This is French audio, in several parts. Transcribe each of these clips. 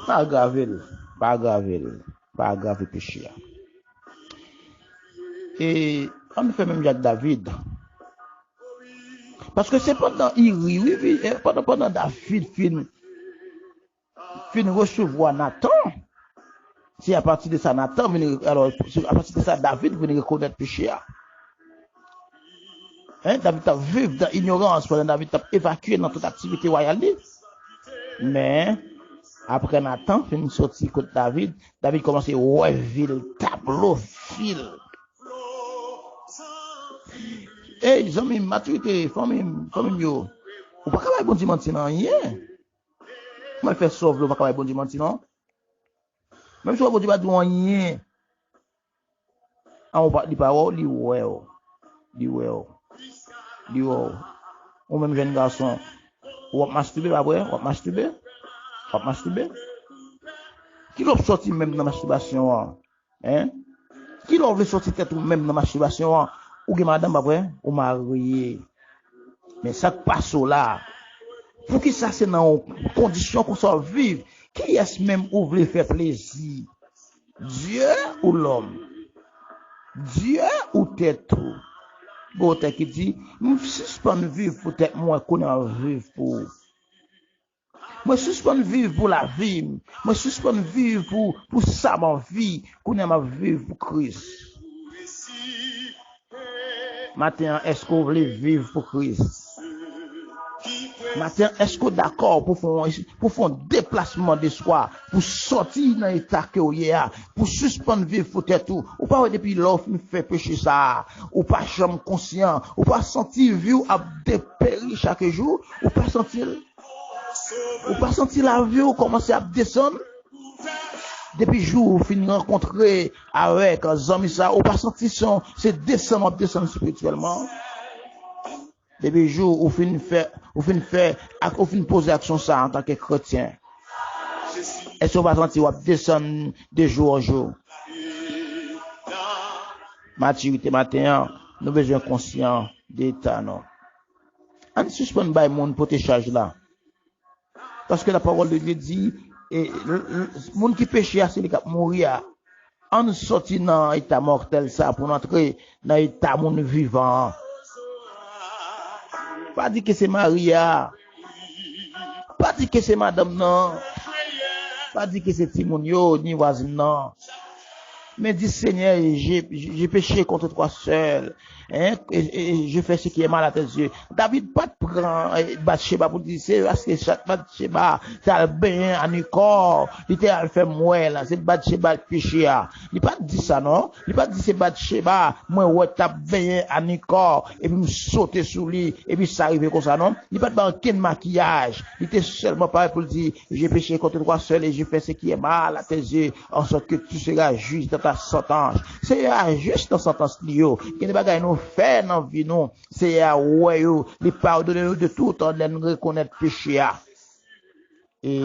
Pas aggraver, pas aggraver, pas aggraver péché. Et on fait même Jacques David. Parce que c'est pendant pendant David fin recevoir Nathan. C'est à partir de ça Nathan, alors à partir de ça David vient reconnaître péché. Hein, David a vécu dans l'ignorance pendant David a évacué dans toute activité royale. Mais après Nathan, fin sorti contre David commence à revivre le tableau fil. Eh, ils ont mis maturité, famille yo. Ou pas capable bon dimanche non rien. Moi faire sauve, pas capable bon dimanche non. Même si on dit pas rien. On pas di parole, li ou même jeune garçon, ou masturber après, ou masturber. Qui l'a sorti même dans masturbation hein? Qui l'a veut sortir tête même dans masturbation ou que madame après ou marié. Mais ça passe là. Pour qui ça c'est dans condition qu'on soit vivre, qui est même ou veut faire plaisir? Dieu ou l'homme? Dieu ou tête tout? Bon, t'es qui dit, je suspends vivre pour tête moi qu'on a vivre pour. Moi suspends vivre pour la vie. Moi suspends vivre pour ça ma vie qu'on a ma vivre pour Christ. Maintenant, est-ce qu'on veut vivre pour Christ? Maintenant, est-ce qu'on est d'accord pour faire un déplacement de soi, pour sortir dans l'état que vous êtes, pour suspendre vivre pour tout, ou pas depuis l'offre me fait pécher ça, ou pas jamais conscient, ou pas sentir vivre à dépérir chaque jour, ou pas sentir la vie ou commencer à descendre, depuis jour où finit rencontrer avec un homme ça, ou pas sentir c'est descendre spirituellement. Depuis jour où fin poser action ça en tant que chrétien. Est-ce qu'on va sentir ou descendre de jour en jour? Maturité matin, nous besoin conscient d'état non. On suspend by monde pour te charge là. Parce que la parole de Dieu dit et le monde qui péche c'est le cap mourir. On sorti dans état mortel ça pour entrer dans état monde vivant. Pas dire que c'est Maria. Pas dire que c'est madame non. Pas dire que c'est Timonio ni voisine non. Mais dis Seigneur, j'ai péché contre toi seul. Hein, et je fais ce qui est mal à tes yeux. David pas prend Bathsheba pour dire c'est parce que chaque Bathsheba ça bien à un corps, il était fait là, c'est Bathsheba péché. Il pas dit ça non, il pas dit c'est Bathsheba moi ouais t'a bien à un corps et puis me sauter sous lui et puis ça arrive comme ça non. Il pas dans aucun maquillage, il était seulement pas pour dire j'ai péché contre toi seul et je fais ce qui est mal à tes yeux en sorte que tu seras juste dans ta sentence. C'est juste dans sentence lio, qui ne bagaille nous faire dans vie nous, c'est à ouais yo, les pardonner nous de tout en nous reconnaître péché. Et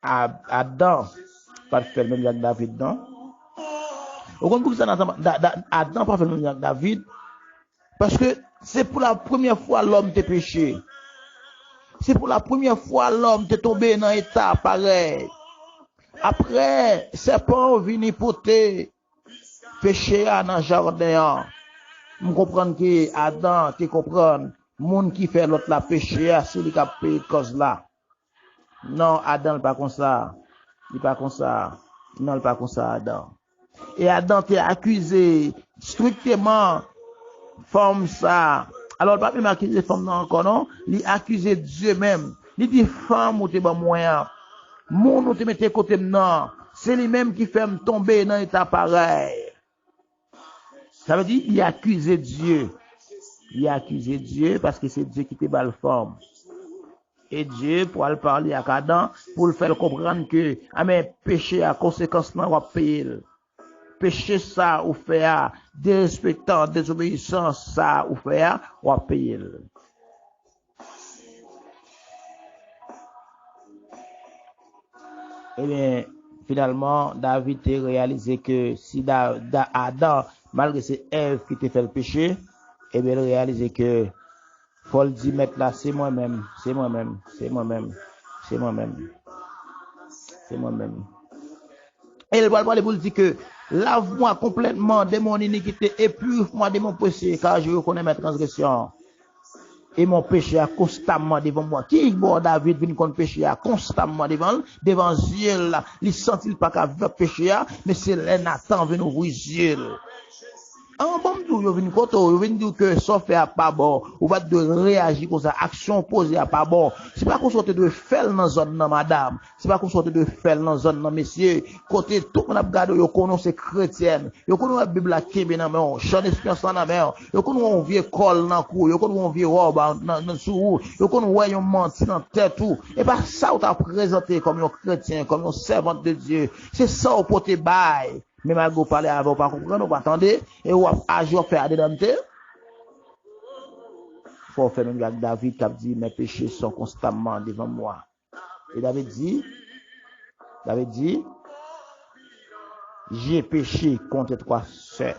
Adam pas faire même avec David non. Au contraire ça Adam pas faire même avec David parce que c'est pour la première fois l'homme te péché. C'est pour la première fois l'homme te tombé dans état pareil. Après, serpent vini poter péché dans le jardin. Je comprends que Adam, tu comprends, monde qui fait l'autre la péché, c'est lui qui a payé cause là. Non, Adam n'est pas comme ça. Il n'est pas comme ça. Non, il n'est pas comme ça, Adam. Et Adam t'est accusé strictement femme ça. Alors, il ne pas même accuser femme non encore, non? Il accusé Dieu même. Il dit femme ou t'es bon moyen. Mon ou te mette côté non. C'est lui-même qui fait me tomber dans l'état pareil. Ça veut dire il a accusé Dieu. Il a accusé Dieu parce que c'est Dieu qui te bat le forme. Et Dieu pour le parler à Adam pour le faire comprendre que mais péché à conséquence là on va payer. Péché ça ou faire dérespectant, désobéissance ça ou faire on va payer. Eh bien, finalement, David a réalisé que si Adam, malgré c'est Ève qui t'a fait le péché, eh bien, il a réalisé que Faut le dire, mettre là, c'est moi-même, c'est moi-même, c'est moi-même, c'est moi-même, c'est moi-même. Et le parler pour dire que lave-moi complètement de mon iniquité et purifie-moi de mon péché, car je reconnais mes transgressions. Et mon péché a constamment devant moi. Qui bon David vient contre péché a constamment devant Dieu là. Il sentit pas qu'avec péché a, mais c'est là Nathan vient ouvrir Dieu. En bon tout, yo vinn koto, yo vinn dire que ça fait à pas bon, ou va de réagir comme ça, action posée à pas bon. C'est pas qu'on sorte de faire dans zone nan madame, c'est pas qu'on sorte de faire dans zone nan monsieur. Côté tout on a regardé yo connaît c'est chrétienne, yo connaît la Bible la kembe nan main, chant d'espérance dans main, yo connaît on vieux col dans cou, yo connaît on vieux robe dans sous, yo connaît ouais yon menti dans tête tout. Et pas ça ou t'a présenté comme un chrétien, comme un servant de Dieu. C'est ça au pote bail. Mais malgré parler avant, pas comprendre, pas attendre, et ou agir faire dedans. Faut faire même avec David qui a dit, mes péchés sont constamment devant moi. Et David dit, j'ai péché contre toi seul,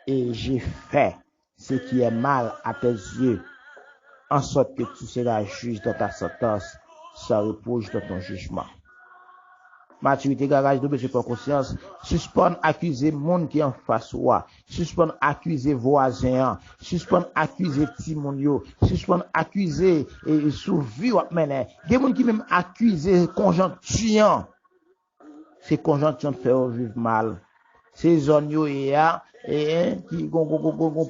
et j'ai fait ce qui est mal à tes yeux, en sorte que tu seras juge dans ta sentence, sans reproche dans ton jugement. Maturité, garage, double, pas conscience, suspend accuser monde qui en face wa, suspend accuser voisin, suspend accuser ti moun yo, suspend accuser et souvi ou mené. Des monde qui même accuser conjoncture. C'est conjoncture fait vivre mal. C'est zone yo et qui gon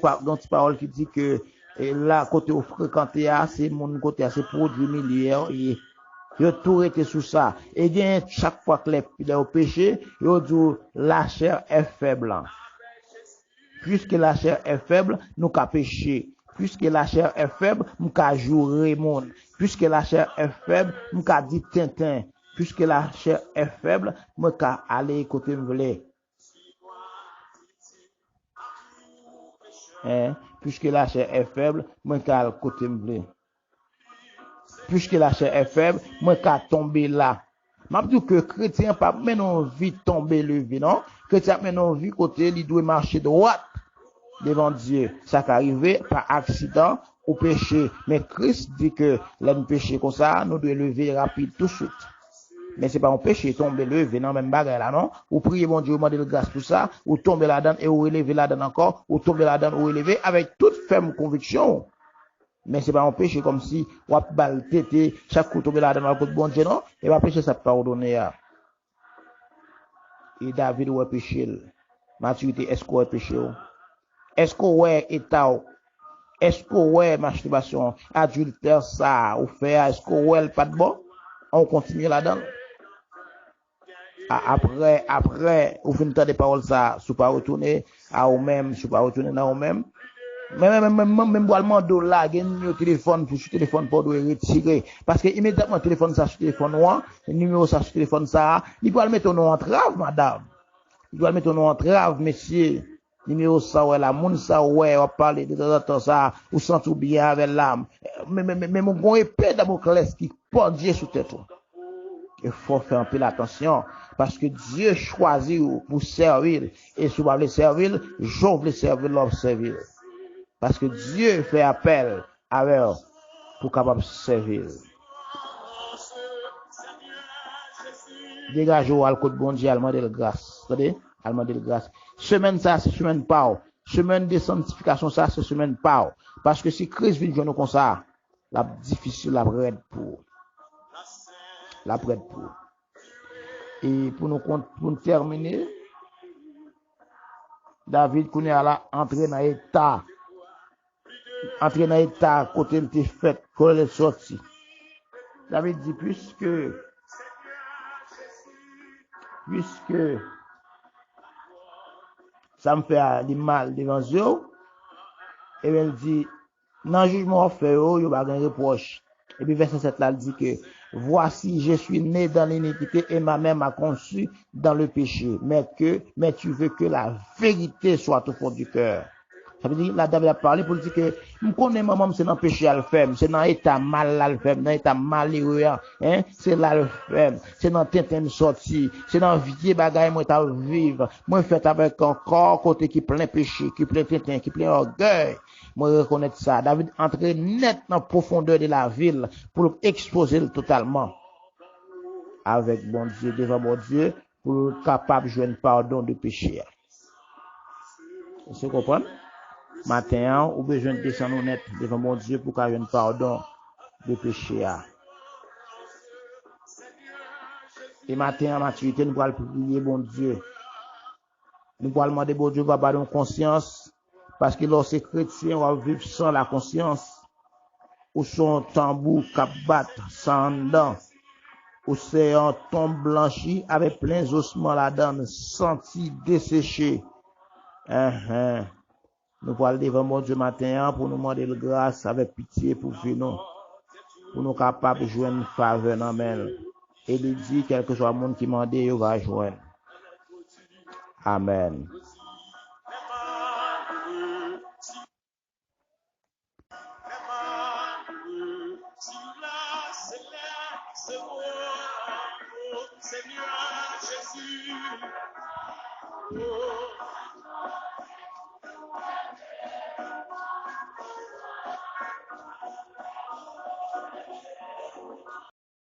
parole qui dit que là côté au fréquenter c'est mon côté c'est produit milliard et yo tout été sous ça. Et bien, chaque fois que les au péché, yo dit la chair est faible. Puisque la chair est faible, nous qu'à pécher. Puisque la chair est faible, nous qu'à jouer monde. Puisque la chair est faible, nous qu'à dire tintin. Puisque la chair est faible, nous qu'à aller côté m'vle. Puisque la chair est faible, nous qu'à côté m'vle. Puisque la chair est faible, moi qu'à tomber là. M'a dit que chrétien pas maintenant vie tomber lever non, chrétien maintenant vie côté il doit marcher droit devant Dieu. Ça qu'arriver par accident ou péché, mais Christ dit que l'homme péché comme ça, nous devons lever rapide tout de suite. Mais c'est pas un péché tomber lever non même bagarre là non, ou prier mon Dieu demander grâce pour ça, ou tomber là-dedans et ou relever là-dedans encore, ou tomber là-dedans ou relever avec toute ferme conviction. Mais c'est pas un péché comme si on a bal tété chaque coup tomber là dans le côté bon Dieu non et pas péché ça pardonner. Et David ouais péché. Maturité est-ce qu'on péché? Est-ce qu'on ouais état? Est-ce qu'on ouais masturbation, adultère ça ou faire est-ce qu'on ouais pas de bon? On continue là-dedans. Après ou fin temps de parole ça, sous pas retourner à ou même, sous pas retourner dans ou même. Même boilement de là, gagne le téléphone pour téléphone pour retirer parce que immédiatement téléphone ça sur téléphone noir, numéro ça sur téléphone ça, il doit le mettre en entrave madame. Il doit le mettre en entrave monsieur. Numéro ça ouais la moun ça ouais on parler de temps en temps ça ou sent tout bien avec l'âme. Mais mon bon épée d'Amoclès qui porte Dieu sous tête. Il faut faire un peu l'attention parce que Dieu choisit pour servir et si vous voulez servir, je veux servir l'homme servir. Parce que Dieu fait appel à eux pour capable servir. Dégagez-vous à côté de bon Dieu, allemand de grâce. Attendez? Allemand de grâce. Semaine ça, c'est semaine pas. Semaine de sanctification ça, c'est semaine pas. Parce que si Christ vient joindre comme ça, la difficile, la prête pour. La prête pour. Et pour nous terminer, David connaît à la entrée dans l'état. Entrer dans l'état côté il était fait quand il est sorti. David dit puisque ça me fait du mal devant Dieu, et bien il dit dans le jugement fait il va gagner reproche. Et puis verset 7 là il dit que voici je suis né dans l'iniquité et ma mère m'a conçu dans le péché, mais tu veux que la vérité soit au fond du cœur. Ça veut dire, la David a parlé pour dire que, je connais maman, c'est dans le péché à le faire, c'est dans l'état mal à le faire, dans l'état malheureux, hein, c'est là le faire, c'est dans tintin sorti, c'est dans vieux bagaille, moi, t'as vivre, moi, fait avec un corps, côté qui plein péché, qui plein tintin, qui plein orgueil, Moi, reconnaître ça. David entrait net dans la profondeur de la ville pour exposer totalement avec bon Dieu, devant mon Dieu, pour être capable de jouer un pardon de péché. Vous comprenez? Matin, ou besoin de descendre honnête devant mon Dieu pour qu'il y ait un pardon de péché. Et matin, en maturité, nous allons prier, bon Dieu. Nous allons demander, bon Dieu, va pas de conscience. Parce que lorsque chrétien, on va vivre sans la conscience. Ou son tambour qui bat sans dents. Ou c'est un tombe blanchi avec plein d'ossements là-dedans, senti desséché. Nous allons devant mon Dieu matin pour nous demander de grâce avec pitié pour nous. Pour nous capables de jouer une faveur dans main. Et il dit, quel que soit le monde qui m'a dit, il va joindre. Amen. Seigneur Jésus.